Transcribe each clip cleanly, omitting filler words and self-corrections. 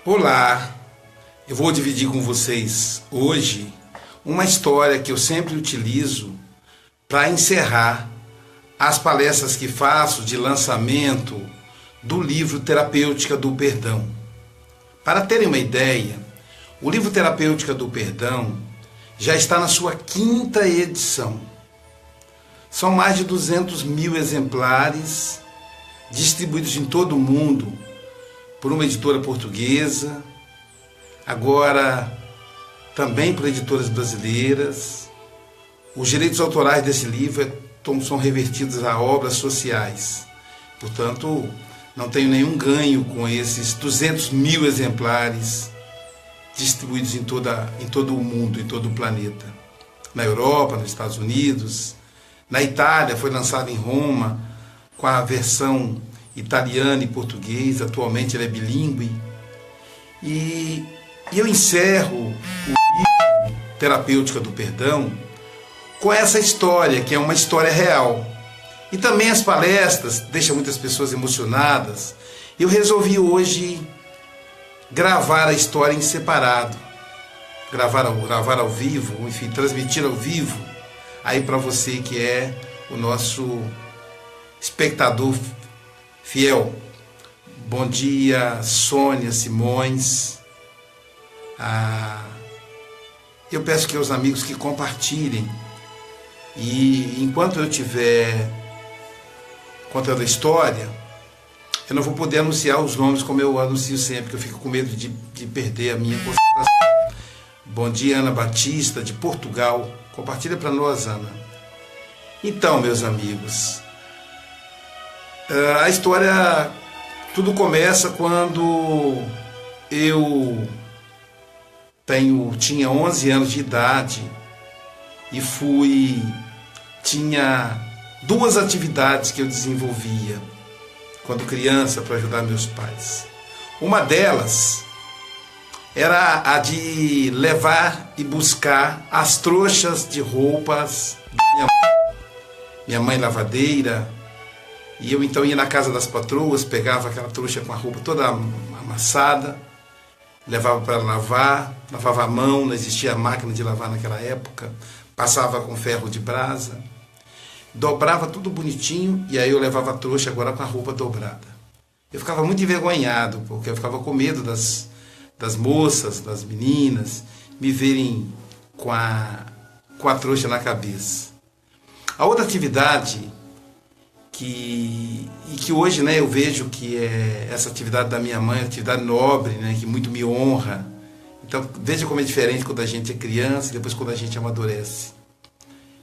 Olá, eu vou dividir com vocês hoje uma história que eu sempre utilizo para encerrar as palestras que faço de lançamento do livro Terapêutica do Perdão. Para terem uma ideia, o livro Terapêutica do Perdão já está na sua 5ª edição. São mais de 200 mil exemplares distribuídos em todo o mundo por uma editora portuguesa, agora também por editoras brasileiras. Os direitos autorais desse livro são revertidos a obras sociais. Portanto, não tenho nenhum ganho com esses 200 mil exemplares distribuídos em todo o mundo, em todo o planeta. Na Europa, nos Estados Unidos, na Itália, foi lançado em Roma com a versão italiano e português, atualmente ele é bilíngue. E eu encerro o livro Terapêutica do Perdão com essa história, que é uma história real. E também as palestras deixam muitas pessoas emocionadas. Eu resolvi hoje gravar a história em separado, gravar ao vivo, enfim, transmitir ao vivo, aí para você que é o nosso espectador fiel. Bom dia, Sônia Simões. Eu peço que os amigos que compartilhem. E enquanto eu estiver contando a história, eu não vou poder anunciar os nomes como eu anuncio sempre, que eu fico com medo de perder a minha concentração. Bom dia, Ana Batista, de Portugal. Compartilha para nós, Ana. Então, meus amigos, a história, tudo começa quando eu tinha 11 anos de idade e tinha 2 atividades que eu desenvolvia quando criança para ajudar meus pais. Uma delas era a de levar e buscar as trouxas de roupas da minha mãe lavadeira. E eu então ia na casa das patroas, pegava aquela trouxa com a roupa toda amassada, levava para lavar, lavava a mão, não existia máquina de lavar naquela época, passava com ferro de brasa, dobrava tudo bonitinho e aí eu levava a trouxa agora com a roupa dobrada. Eu ficava muito envergonhado, porque eu ficava com medo das moças, das meninas, me verem com a trouxa na cabeça. A outra atividade que hoje, né, eu vejo que é essa atividade da minha mãe, atividade nobre, né, que muito me honra. Então veja como é diferente quando a gente é criança e depois quando a gente amadurece.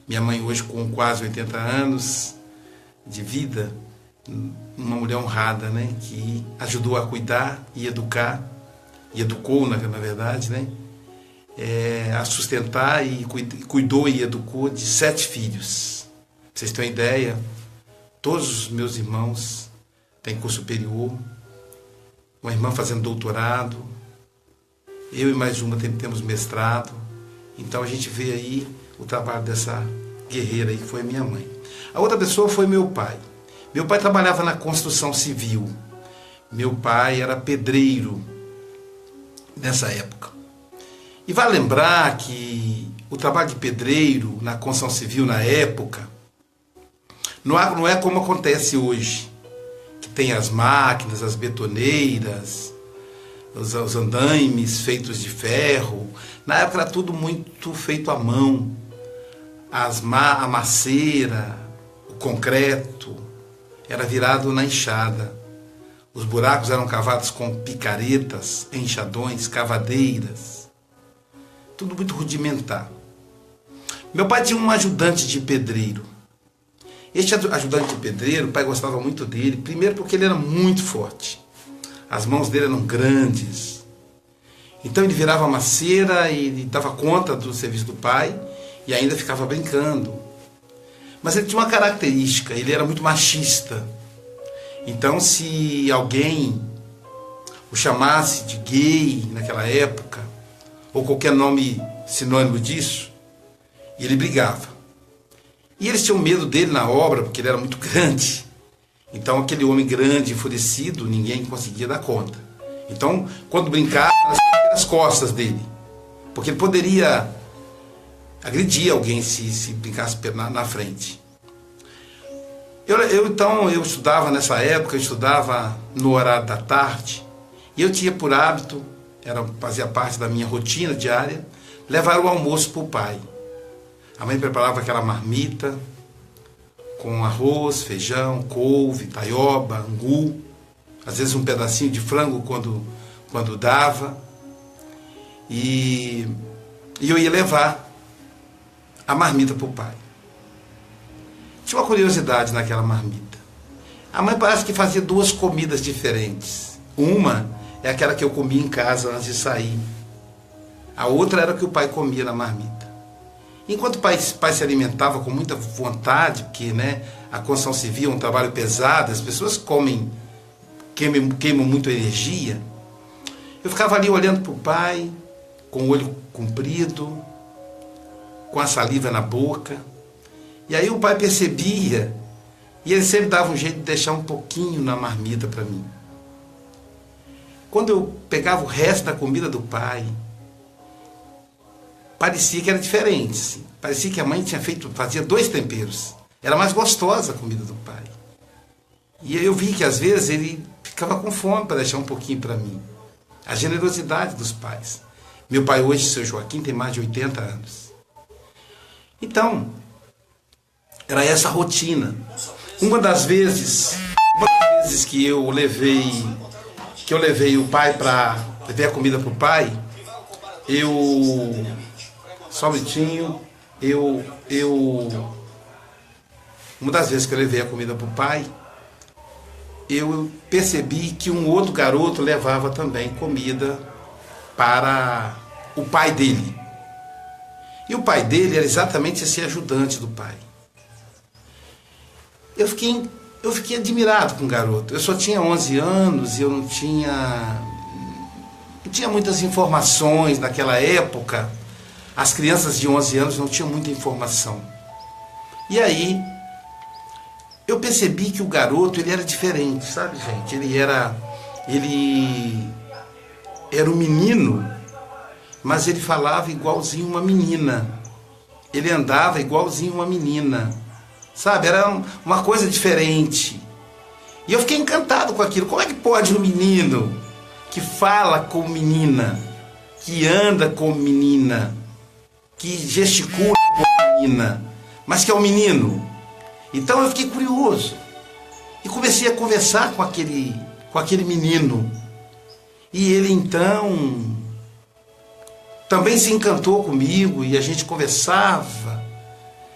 Minha mãe hoje com quase 80 anos de vida, uma mulher honrada, né, que ajudou a cuidar e educar, e educou na verdade, né, a sustentar e cuidou e educou de 7 filhos. Pra vocês terem uma ideia, todos os meus irmãos têm curso superior, uma irmã fazendo doutorado, eu e mais uma temos mestrado. Então a gente vê aí o trabalho dessa guerreira aí que foi a minha mãe. A outra pessoa foi meu pai. Meu pai trabalhava na construção civil. Meu pai era pedreiro nessa época. E vale lembrar que o trabalho de pedreiro na construção civil na época não é como acontece hoje, que tem as máquinas, as betoneiras, os andaimes feitos de ferro. Na época era tudo muito feito à mão. A maceira, o concreto, era virado na enxada. Os buracos eram cavados com picaretas, enxadões, cavadeiras. Tudo muito rudimentar. Meu pai tinha um ajudante de pedreiro. Este ajudante de pedreiro, o pai gostava muito dele, primeiro porque ele era muito forte. As mãos dele eram grandes. Então ele virava maceira e ele dava conta do serviço do pai e ainda ficava brincando. Mas ele tinha uma característica, ele era muito machista. Então se alguém o chamasse de gay naquela época, ou qualquer nome sinônimo disso, ele brigava. E eles tinham medo dele na obra, porque ele era muito grande. Então aquele homem grande, enfurecido, ninguém conseguia dar conta. Então, quando brincava, era nas costas dele. Porque ele poderia agredir alguém se brincasse na frente. Então, eu estudava nessa época, eu estudava no horário da tarde, e eu tinha por hábito, fazia parte da minha rotina diária, levar o almoço para o pai. A mãe preparava aquela marmita com arroz, feijão, couve, taioba, angu, às vezes um pedacinho de frango quando dava, e eu ia levar a marmita para o pai. Tinha uma curiosidade naquela marmita. A mãe parece que fazia duas comidas diferentes. Uma é aquela que eu comia em casa antes de sair. A outra era a que o pai comia na marmita. Enquanto o pai se alimentava com muita vontade, porque a construção civil é um trabalho pesado, as pessoas queimam muito energia, eu ficava ali olhando para o pai, com o olho comprido, com a saliva na boca. E aí o pai percebia, e ele sempre dava um jeito de deixar um pouquinho na marmita para mim. Quando eu pegava o resto da comida do pai, parecia que era diferente. Assim. Parecia que a mãe fazia 2 temperos. Era mais gostosa a comida do pai. E eu vi que às vezes ele ficava com fome para deixar um pouquinho para mim. A generosidade dos pais. Meu pai hoje, seu Joaquim, tem mais de 80 anos. Então, era essa a rotina. Uma das vezes que eu levei o pai levei a comida para o pai, só um minutinho, uma das vezes que eu levei a comida para o pai, eu percebi que um outro garoto levava também comida para o pai dele. E o pai dele era exatamente esse ajudante do pai. Eu fiquei admirado com o garoto. Eu só tinha 11 anos e eu não tinha muitas informações naquela época. As crianças de 11 anos não tinham muita informação. E aí, eu percebi que o garoto, ele era diferente, sabe, gente? Ele era um menino, mas ele falava igualzinho uma menina. Ele andava igualzinho uma menina. Sabe, era uma coisa diferente. E eu fiquei encantado com aquilo. Como é que pode um menino que fala como menina, que anda como menina, que gesticula como menina, mas que é um menino? Então eu fiquei curioso. E comecei a conversar com aquele menino. E ele então também se encantou comigo e a gente conversava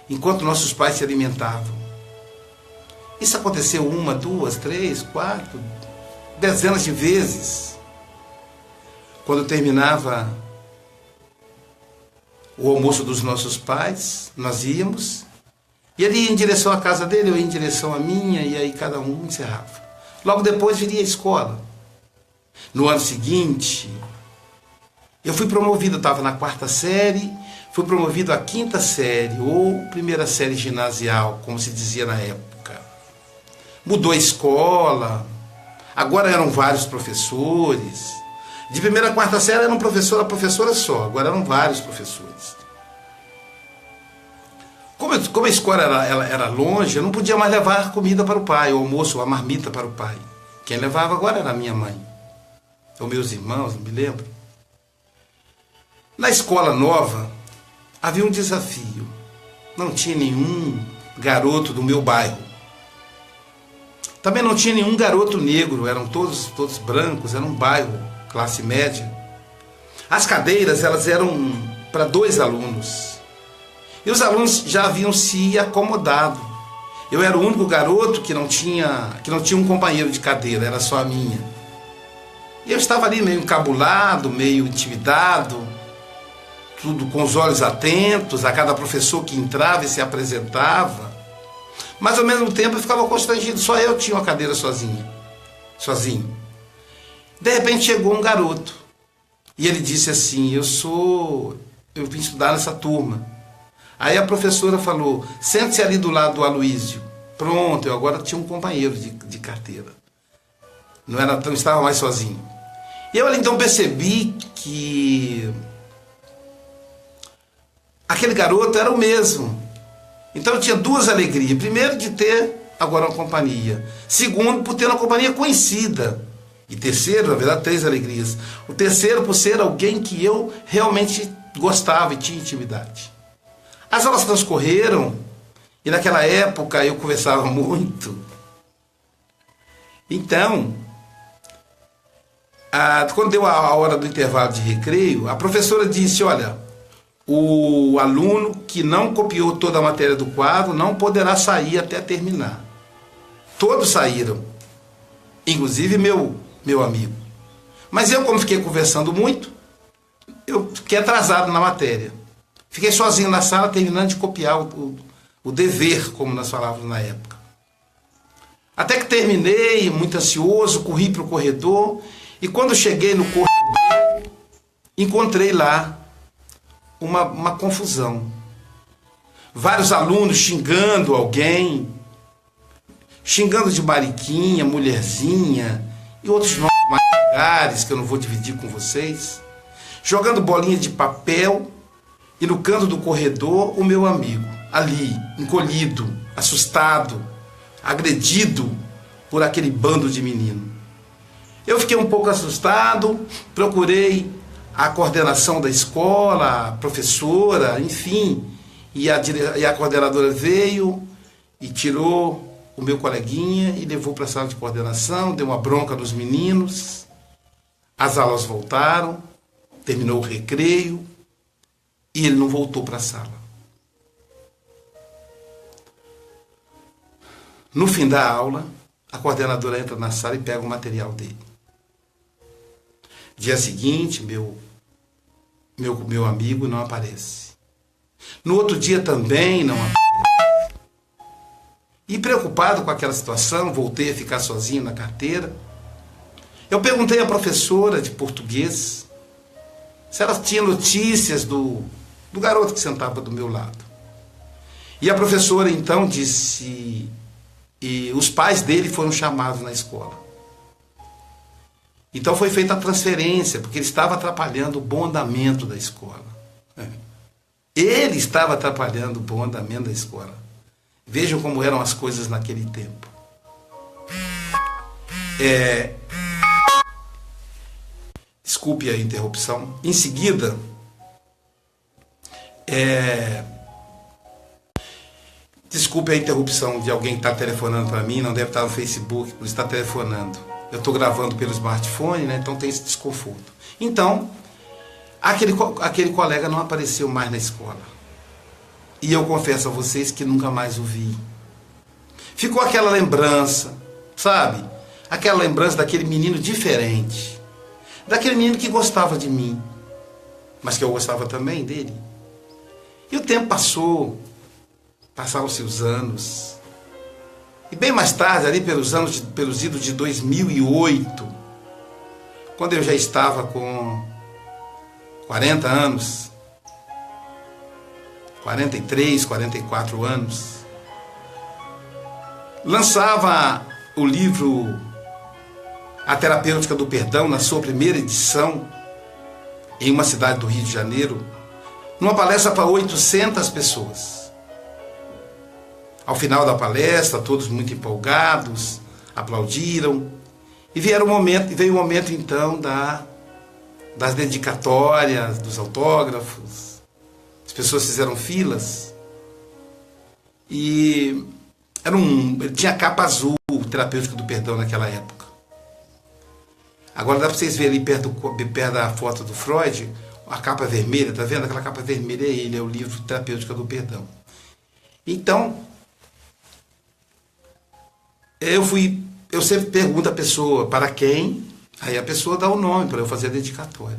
enquanto nossos pais se alimentavam. Isso aconteceu 1, 2, 3, 4, dezenas de vezes. Quando terminava o almoço dos nossos pais, nós íamos, e ele ia em direção à casa dele, eu ia em direção à minha, e aí cada um encerrava. Logo depois viria a escola. No ano seguinte, eu fui promovido, eu estava na 4ª série, fui promovido à 5ª série, ou 1ª série ginasial, como se dizia na época. Mudou a escola, agora eram vários professores. De 1ª a 4ª série era um professor, a professora só, agora eram vários professores. Como a escola era longe, eu não podia mais levar comida para o pai, o almoço, a marmita para o pai. Quem levava agora era a minha mãe, ou meus irmãos, não me lembro. Na escola nova, havia um desafio. Não tinha nenhum garoto do meu bairro. Também não tinha nenhum garoto negro, eram todos brancos, era um bairro, classe média. As cadeiras, elas eram para 2 alunos. E os alunos já haviam se acomodado. Eu era o único garoto que não tinha um companheiro de cadeira, era só a minha. E eu estava ali meio encabulado, meio intimidado, tudo com os olhos atentos a cada professor que entrava e se apresentava. Mas ao mesmo tempo eu ficava constrangido, só eu tinha uma cadeira sozinho. De repente chegou um garoto e ele disse assim: eu vim estudar nessa turma. Aí a professora falou: sente-se ali do lado do Aloísio. Pronto, eu agora tinha um companheiro de carteira. Não estava mais sozinho. Eu então percebi que aquele garoto era o mesmo. Então eu tinha duas alegrias. Primeiro, de ter agora uma companhia. Segundo, por ter uma companhia conhecida. E terceiro, na verdade, três alegrias. O terceiro, por ser alguém que eu realmente gostava e tinha intimidade. As aulas transcorreram e naquela época eu conversava muito. Então, quando deu a hora do intervalo de recreio, a professora disse, olha, o aluno que não copiou toda a matéria do quadro não poderá sair até terminar. Todos saíram, inclusive meu amigo. Mas eu, como fiquei conversando muito, eu fiquei atrasado na matéria. Fiquei sozinho na sala terminando de copiar o dever, como nós falávamos na época. Até que terminei, muito ansioso, corri para o corredor e quando cheguei no corredor, encontrei lá uma confusão. Vários alunos xingando alguém, xingando de mariquinha, mulherzinha e outros nomes mais vulgares que eu não vou dividir com vocês, jogando bolinha de papel e no canto do corredor o meu amigo, ali, encolhido, assustado, agredido por aquele bando de menino. Eu fiquei um pouco assustado, procurei a coordenação da escola, a professora, enfim, e a coordenadora veio e tirou o meu coleguinha e levou para a sala de coordenação, deu uma bronca nos meninos, as aulas voltaram, terminou o recreio e ele não voltou para a sala. No fim da aula, a coordenadora entra na sala e pega o material dele. Dia seguinte, meu amigo não aparece. No outro dia também não aparece. E preocupado com aquela situação, voltei a ficar sozinho na carteira. Eu perguntei à professora de português se ela tinha notícias do garoto que sentava do meu lado. E a professora então disse... E os pais dele foram chamados na escola. Então foi feita a transferência, porque ele estava atrapalhando o bom andamento da escola. Ele estava atrapalhando o bom andamento da escola. Vejam como eram as coisas naquele tempo. Desculpe a interrupção. Em seguida, desculpe a interrupção de alguém que está telefonando para mim, não deve estar no Facebook, por estar telefonando. Eu estou gravando pelo smartphone, né? Então tem esse desconforto. Então, aquele colega não apareceu mais na escola. E eu confesso a vocês que nunca mais o vi. Ficou aquela lembrança, sabe? Aquela lembrança daquele menino diferente. Daquele menino que gostava de mim, mas que eu gostava também dele. E o tempo passou. Passaram-se os anos. E bem mais tarde, ali pelos idos de 2008, quando eu já estava com 40 anos, 43, 44 anos, lançava o livro A Terapêutica do Perdão, na sua primeira edição, em uma cidade do Rio de Janeiro, numa palestra para 800 pessoas. Ao final da palestra, todos muito empolgados, aplaudiram. E veio o momento então das dedicatórias, dos autógrafos. As pessoas fizeram filas. E ele tinha capa azul, Terapêutica do Perdão naquela época. Agora dá para vocês verem ali perto da foto do Freud, a capa vermelha, tá vendo? Aquela capa vermelha é o livro Terapêutica do Perdão. Então, eu sempre pergunto à pessoa para quem, aí a pessoa dá o nome para eu fazer a dedicatória.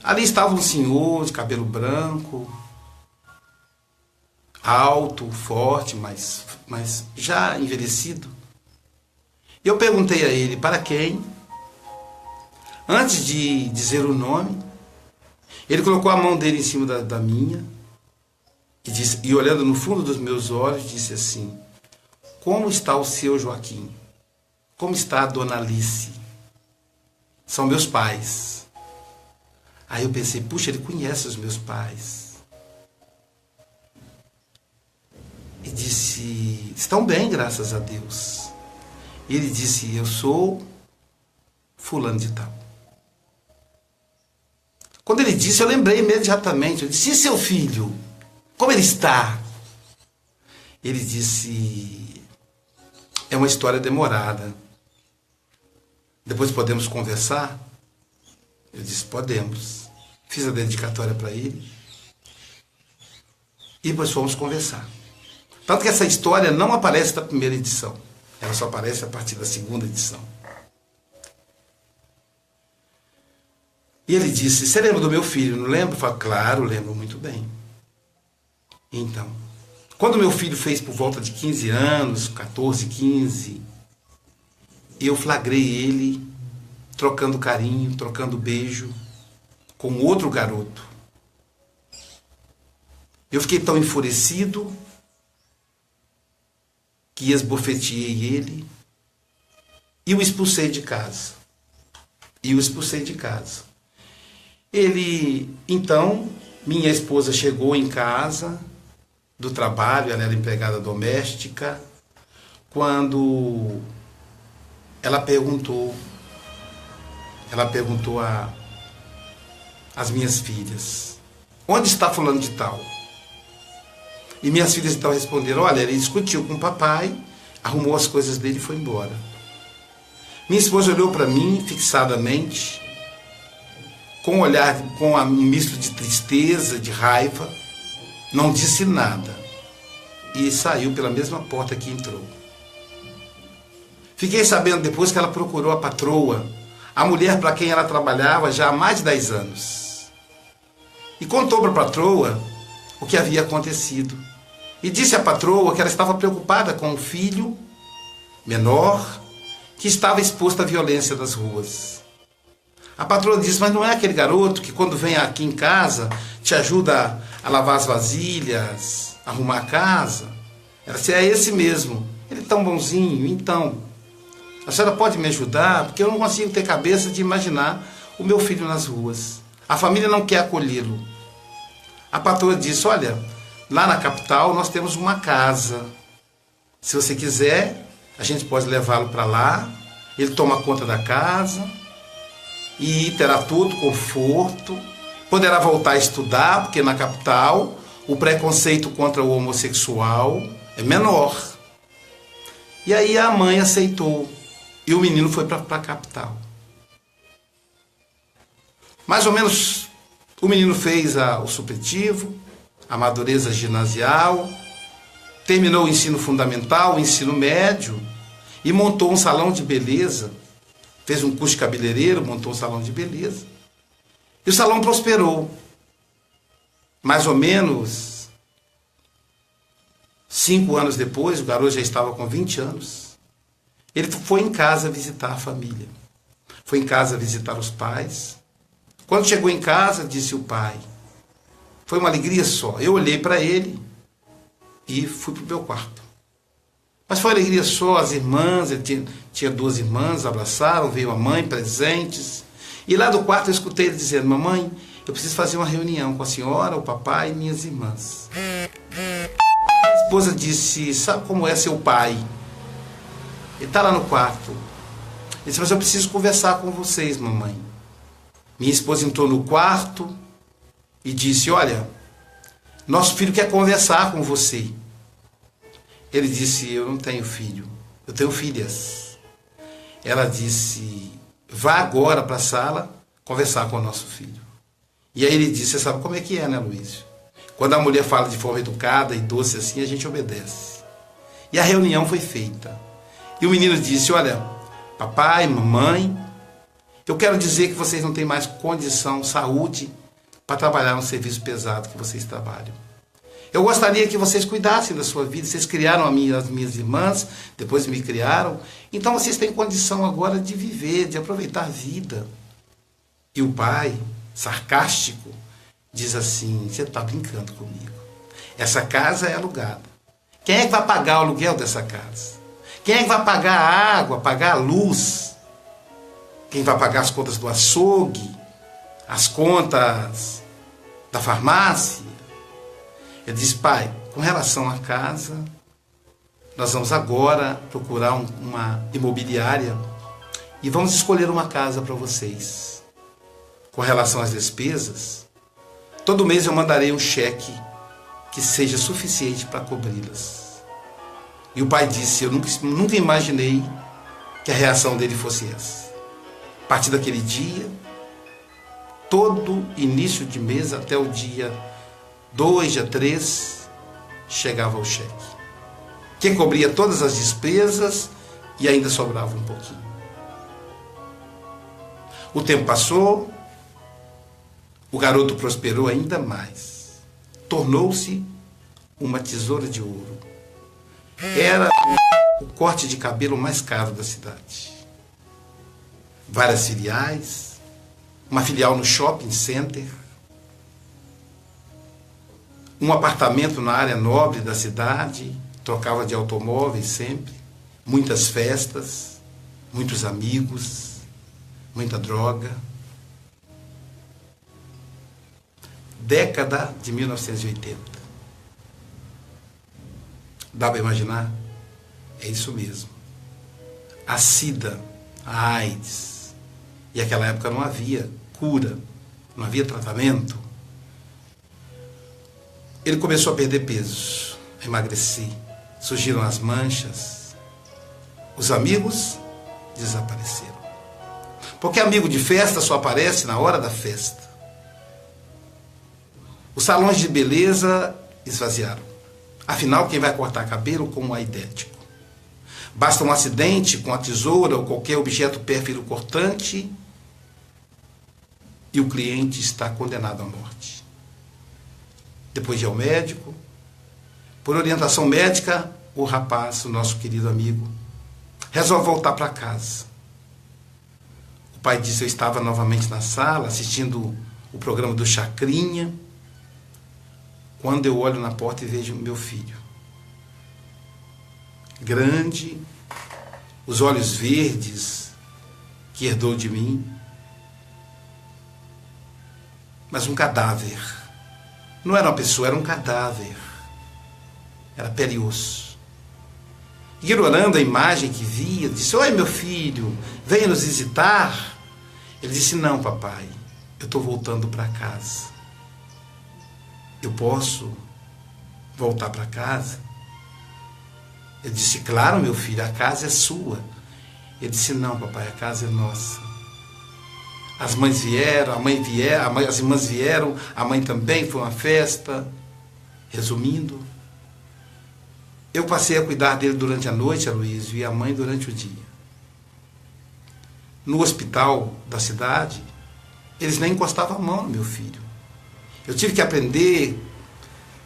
Ali estava um senhor de cabelo branco, alto, forte, mas já envelhecido. E eu perguntei a ele para quem. Antes de dizer o nome, ele colocou a mão dele em cima da minha e olhando no fundo dos meus olhos, disse assim: como está o seu Joaquim? Como está a dona Alice? são meus pais. Aí eu pensei, puxa, ele conhece os meus pais. E disse, estão bem, graças a Deus. E ele disse, eu sou fulano de tal. Quando ele disse, eu lembrei imediatamente. Eu disse, e seu filho? Como ele está? Ele disse, é uma história demorada. Depois podemos conversar? Eu disse, podemos. Fiz a dedicatória para ele. E depois fomos conversar. Tanto que essa história não aparece na primeira edição. Ela só aparece a partir da segunda edição. E ele disse, você lembra do meu filho? Não lembra? Eu falei, claro, lembro muito bem. Então, quando meu filho fez por volta de 15 anos, 14, 15, eu flagrei ele trocando carinho, trocando beijo com outro garoto. Eu fiquei tão enfurecido que esbofeteei ele e o expulsei de casa. Ele, então, minha esposa chegou em casa do trabalho, ela era empregada doméstica, quando ela perguntou às minhas filhas, onde está fulano de tal? E minhas filhas então responderam, olha, ele discutiu com o papai, arrumou as coisas dele e foi embora. Minha esposa olhou para mim fixadamente, com um olhar, com um misto de tristeza, de raiva, não disse nada e saiu pela mesma porta que entrou. Fiquei sabendo depois que ela procurou a patroa, a mulher para quem ela trabalhava já há mais de 10 anos, e contou para a patroa o que havia acontecido. E disse à patroa que ela estava preocupada com o filho menor que estava exposto à violência das ruas. A patroa disse, mas não é aquele garoto que quando vem aqui em casa te ajuda a lavar as vasilhas, arrumar a casa? Ela disse, é esse mesmo. Ele é tão bonzinho. Então, a senhora pode me ajudar? Porque eu não consigo ter cabeça de imaginar o meu filho nas ruas. A família não quer acolhê-lo. A patroa disse, olha, lá na capital nós temos uma casa. Se você quiser, a gente pode levá-lo para lá. Ele toma conta da casa e terá todo conforto. Poderá voltar a estudar, porque na capital o preconceito contra o homossexual é menor. E aí a mãe aceitou. E o menino foi para a capital. Mais ou menos, o menino fez o supletivo, a madureza ginasial, terminou o ensino fundamental, o ensino médio, e montou um salão de beleza. Fez um curso de cabeleireiro, montou um salão de beleza. E o salão prosperou. Mais ou menos 5 anos depois, o garoto já estava com 20 anos. Ele foi em casa visitar a família. Foi em casa visitar os pais. Quando chegou em casa, disse o pai, foi uma alegria só. Eu olhei para ele e fui para o meu quarto. Mas foi alegria só, as irmãs, ele tinha 2 irmãs, abraçaram, veio a mãe, presentes. E lá do quarto eu escutei ele dizendo, mamãe, eu preciso fazer uma reunião com a senhora, o papai e minhas irmãs. A esposa disse, sabe como é seu pai? Ele está lá no quarto. Ele disse, mas eu preciso conversar com vocês, mamãe. Minha esposa entrou no quarto e disse, olha, nosso filho quer conversar com você. Ele disse, eu não tenho filho, eu tenho filhas. Ela disse, vá agora para a sala conversar com o nosso filho. E aí ele disse, você sabe como é que é, né, Luiz? Quando a mulher fala de forma educada e doce assim, a gente obedece. E a reunião foi feita. E o menino disse, olha, papai, mamãe, eu quero dizer que vocês não têm mais condição, saúde, para trabalhar no serviço pesado que vocês trabalham. Eu gostaria que vocês cuidassem da sua vida. Vocês criaram as minhas irmãs, depois me criaram. Então vocês têm condição agora de viver, de aproveitar a vida. E o pai, sarcástico, diz assim, você está brincando comigo. Essa casa é alugada. Quem é que vai pagar o aluguel dessa casa? Quem é que vai pagar a água, pagar a luz? Quem vai pagar as contas do açougue, as contas da farmácia? Ele disse: pai, com relação à casa, nós vamos agora procurar uma imobiliária e vamos escolher uma casa para vocês. Com relação às despesas, todo mês eu mandarei um cheque que seja suficiente para cobri-las. E o pai disse: eu nunca imaginei que a reação dele fosse essa. A partir daquele dia, todo início de mês até o dia 2, dia 3, chegava o cheque, que cobria todas as despesas e ainda sobrava um pouquinho. O tempo passou, o garoto prosperou ainda mais. Tornou-se uma tesoura de ouro. Era o corte de cabelo mais caro da cidade. Várias filiais, uma filial no shopping center, um apartamento na área nobre da cidade, trocava de automóveis sempre, muitas festas, muitos amigos, muita droga. Década de 1980. Dá para imaginar? É isso mesmo. A SIDA, a AIDS. E naquela época não havia cura, não havia tratamento. Ele começou a perder peso, a emagrecer. Surgiram as manchas. Os amigos desapareceram. Porque amigo de festa só aparece na hora da festa. Os salões de beleza esvaziaram. Afinal, quem vai cortar cabelo com um aidético? Basta um acidente com a tesoura ou qualquer objeto pérfido cortante e o cliente está condenado à morte. Depois de ir ao médico, por orientação médica, o rapaz, o nosso querido amigo, resolve voltar para casa. O pai disse: eu estava novamente na sala assistindo o programa do Chacrinha, quando eu olho na porta e vejo meu filho. Grande, os olhos verdes que herdou de mim, mas um cadáver. Não era uma pessoa, era um cadáver. Era pele e osso. Ignorando a imagem que via, disse: oi, meu filho, venha nos visitar. Ele disse: não, papai, eu estou voltando para casa. Eu posso voltar para casa? Ele disse: claro, meu filho, a casa é sua. Ele disse: não, papai, a casa é nossa. As mães vieram, as irmãs vieram, a mãe também, foi uma festa. Resumindo, eu passei a cuidar dele durante a noite, Aloysio, e a mãe durante o dia. No hospital da cidade, eles nem encostavam a mão no meu filho. Eu tive que aprender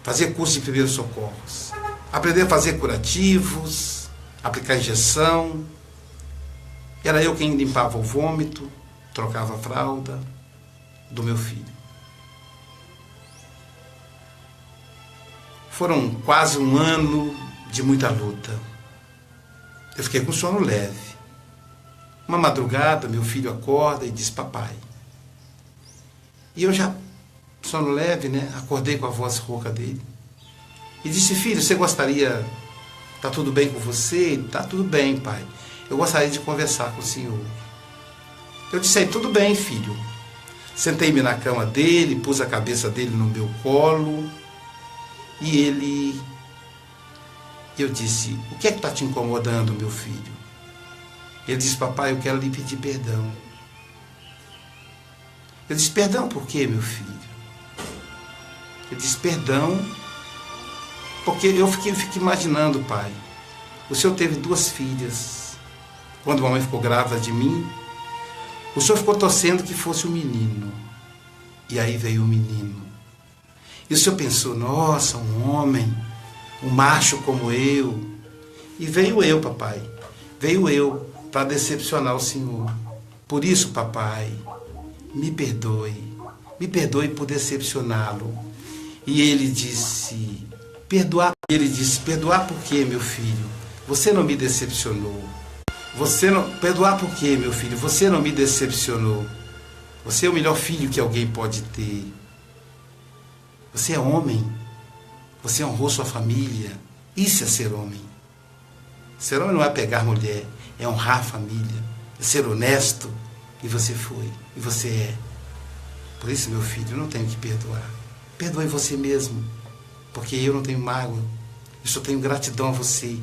a fazer curso de primeiros socorros, aprender a fazer curativos, aplicar injeção. Era eu quem limpava o vômito, trocava a fralda do meu filho. Foram quase um ano de muita luta. Eu fiquei com sono leve. Uma madrugada, meu filho acorda e diz: papai. E eu já, sono leve, né? Acordei com a voz rouca dele. E disse: filho, você gostaria... Tá tudo bem com você? Tá tudo bem, pai. Eu gostaria de conversar com o senhor. Eu disse: tudo bem, filho. Sentei-me na cama dele, pus a cabeça dele no meu colo. E ele... Eu disse: o que é que está te incomodando, meu filho? Ele disse: papai, eu quero lhe pedir perdão. Eu disse: perdão por quê, meu filho? Ele disse: perdão, porque eu fiquei imaginando, pai. O senhor teve 2 filhas. Quando a mamãe ficou grávida de mim, o senhor ficou torcendo que fosse um menino. E aí veio o menino. E o senhor pensou: nossa, um homem, um macho como eu. E veio eu, papai. Veio eu para decepcionar o senhor. Por isso, papai, me perdoe. Me perdoe por decepcioná-lo. E ele disse: perdoar. Ele disse: perdoar por quê, meu filho? Você não me decepcionou. Você não... Perdoar por quê, meu filho? Você não me decepcionou. Você é o melhor filho que alguém pode ter. Você é homem. Você honrou sua família. Isso é ser homem. Ser homem não é pegar mulher, é honrar a família, é ser honesto. E você foi, e você é. Por isso, meu filho, eu não tenho que perdoar. Perdoe você mesmo, porque eu não tenho mágoa. Eu só tenho gratidão a você.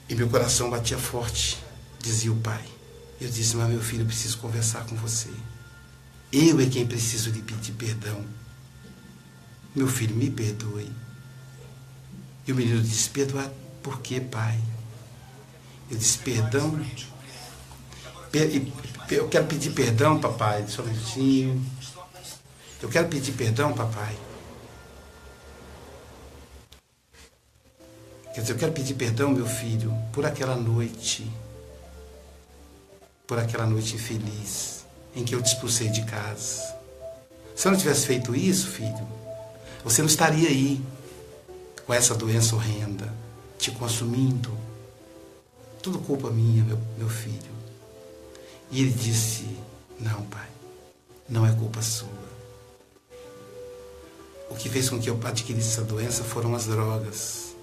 E meu coração batia forte, dizia o pai. Eu disse, mas meu filho, eu preciso conversar com você. Eu é quem preciso lhe pedir perdão. Meu filho, me perdoe. E o menino disse, perdoar por quê, pai? Eu disse, perdão. Eu quero pedir perdão, papai. Só um minutinho. Eu quero pedir perdão, papai. Quer dizer, eu quero pedir perdão, meu filho, por aquela noite. Por aquela noite infeliz em que eu te expulsei de casa. Se eu não tivesse feito isso, filho, você não estaria aí com essa doença horrenda, te consumindo. Tudo culpa minha, meu filho. E ele disse, não, pai, não é culpa sua. O que fez com que eu adquirisse essa doença foram as drogas.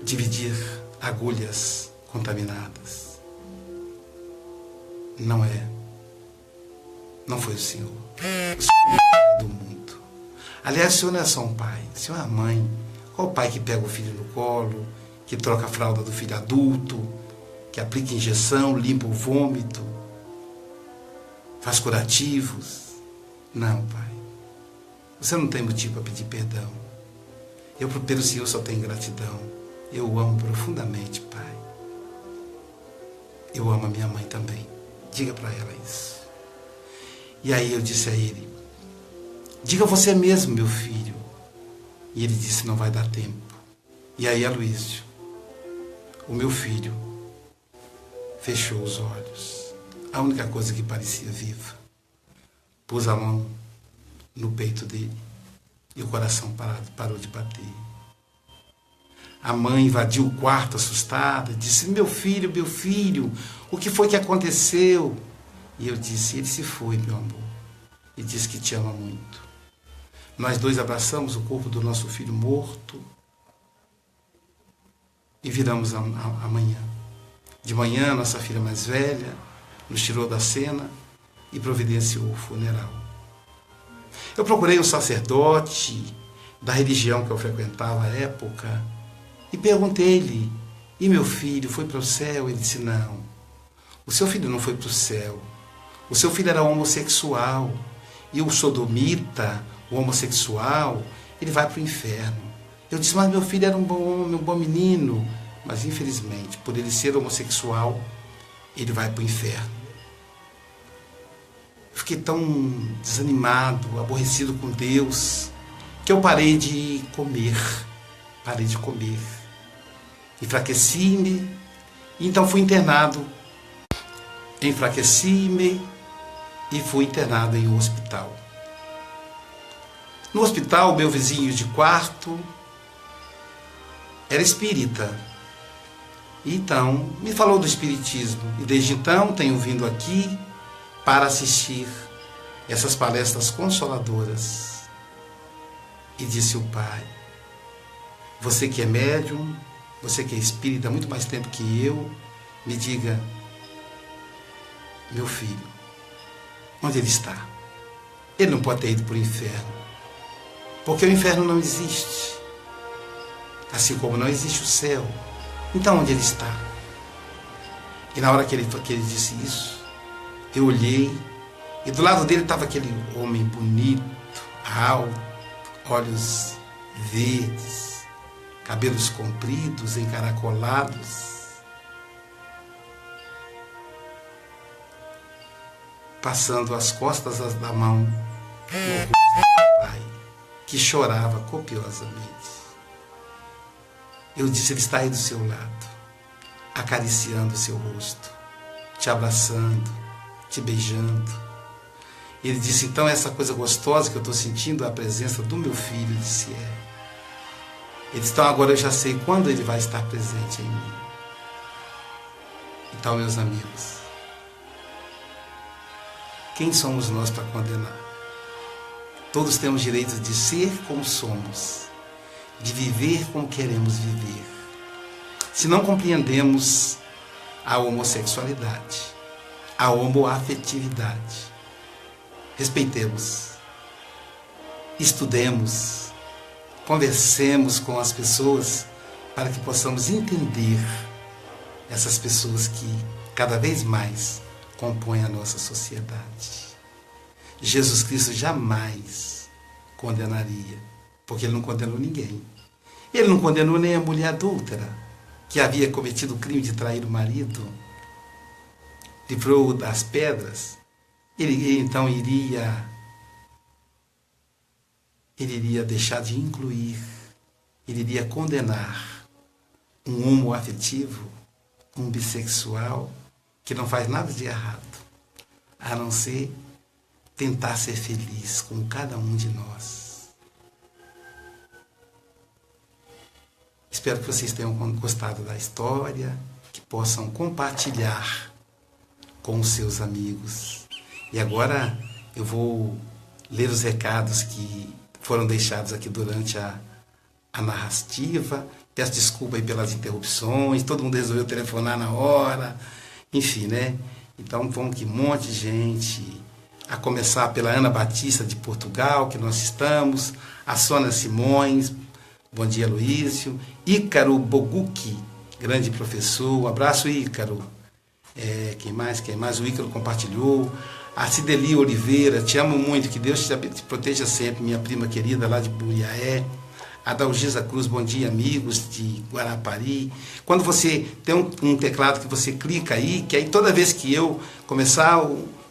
Dividir agulhas contaminadas. Não é. Não foi o Senhor. O Senhor é do mundo. Aliás, o Senhor não é só um pai. O Senhor é uma mãe. Qual o pai que pega o filho no colo, que troca a fralda do filho adulto, que aplica injeção, limpa o vômito, faz curativos? Não, pai. Você não tem motivo para pedir perdão. Eu, pelo Senhor, só tenho gratidão. Eu o amo profundamente, pai. Eu amo a minha mãe também. Diga para ela isso. E aí eu disse a ele, diga você mesmo, meu filho. E ele disse, não vai dar tempo. E aí, Aloísio, o meu filho, fechou os olhos. A única coisa que parecia viva. Pôs a mão no peito dele e o coração parou de bater. A mãe invadiu o quarto assustada, disse, meu filho, o que foi que aconteceu? E eu disse, ele se foi, meu amor, e disse que te ama muito. Nós dois abraçamos o corpo do nosso filho morto e viramos amanhã. De manhã, nossa filha mais velha nos tirou da cena e providenciou o funeral. Eu procurei um sacerdote da religião que eu frequentava à época e perguntei-lhe, e meu filho foi para o céu? Ele disse, não, o seu filho não foi para o céu. O seu filho era homossexual. E o sodomita, o homossexual, ele vai para o inferno. Eu disse, mas meu filho era um bom homem, um bom menino. Mas infelizmente, por ele ser homossexual, ele vai para o inferno. Eu fiquei tão desanimado, aborrecido com Deus, que eu parei de comer. Enfraqueci-me, e então fui internado. Enfraqueci-me e fui internado em um hospital. No hospital, meu vizinho de quarto era espírita. Então, me falou do espiritismo. E desde então, tenho vindo aqui para assistir essas palestras consoladoras. E disse o pai, você que é médium, você que é espírita há muito mais tempo que eu, me diga, meu filho, onde ele está? Ele não pode ter ido para o inferno, porque o inferno não existe, assim como não existe o céu. Então onde ele está? E na hora que ele disse isso, eu olhei, e do lado dele estava aquele homem bonito, alto, olhos verdes, cabelos compridos, encaracolados, passando as costas da mão no rosto do pai, que chorava copiosamente. Eu disse, ele está aí do seu lado, acariciando o seu rosto, te abraçando, te beijando. Ele disse, então essa coisa gostosa que eu estou sentindo é a presença do meu filho. Eu disse, é. Eles estão agora, eu já sei quando ele vai estar presente em mim. Então, meus amigos, quem somos nós para condenar? Todos temos direito de ser como somos, de viver como queremos viver. Se não compreendemos a homossexualidade, a homoafetividade, respeitemos, estudemos, conversemos com as pessoas para que possamos entender essas pessoas que cada vez mais compõem a nossa sociedade. Jesus Cristo jamais condenaria, porque ele não condenou ninguém. Ele não condenou nem a mulher adúltera, que havia cometido o crime de trair o marido, livrou-o das pedras. Ele então iria deixar de incluir, ele iria condenar um homoafetivo, um bissexual, que não faz nada de errado, a não ser tentar ser feliz com cada um de nós. Espero que vocês tenham gostado da história, que possam compartilhar com os seus amigos. E agora eu vou ler os recados que foram deixados aqui durante a narrativa. Peço desculpa aí pelas interrupções, todo mundo resolveu telefonar na hora, enfim, né? Então vamos que um monte de gente, a começar pela Ana Batista de Portugal, que nós estamos, a Sônia Simões, bom dia Luísio, Ícaro Bogucchi, grande professor, um abraço Ícaro, quem mais? O Ícaro compartilhou, a Cideli Oliveira, te amo muito, que Deus te proteja sempre, minha prima querida lá de Buriaé. A Dalgisa Cruz, bom dia, amigos de Guarapari. Quando você tem um teclado que você clica aí, que aí toda vez que eu começar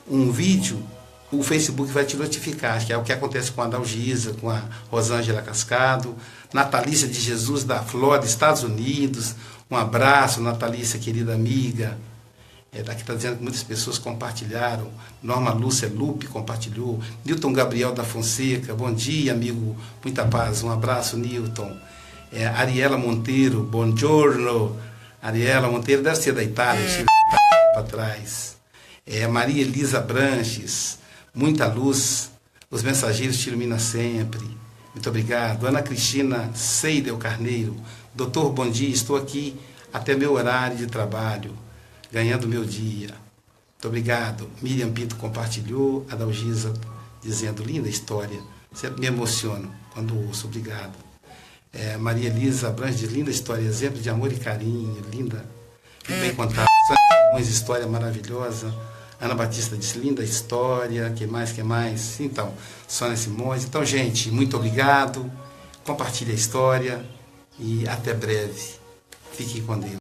um vídeo, o Facebook vai te notificar, que é o que acontece com a Dalgisa, com a Rosângela Cascado, Natalícia de Jesus da Flórida, Estados Unidos. Um abraço, Natalícia, querida amiga. Daqui está dizendo que muitas pessoas compartilharam. Norma Lúcia Lupe compartilhou. Nilton Gabriel da Fonseca, bom dia, amigo, muita paz, um abraço, Nilton. Ariela Monteiro, buongiorno. Ariela Monteiro deve ser da Itália, estive para trás. Maria Elisa Branches, muita luz, os mensageiros te iluminam sempre. Muito obrigado. Ana Cristina Seidel Carneiro, doutor, bom dia, estou aqui até meu horário de trabalho, ganhando meu dia. Muito obrigado. Miriam Pinto compartilhou, a Dalgisa dizendo, linda história, sempre me emociono quando ouço, obrigado. Maria Elisa Branches, linda história, exemplo de amor e carinho, linda, muito bem contado. História maravilhosa. Ana Batista disse, linda história, que mais? Então, Sônia Simões. Então, gente, muito obrigado, compartilhe a história e até breve. Fiquem com Deus.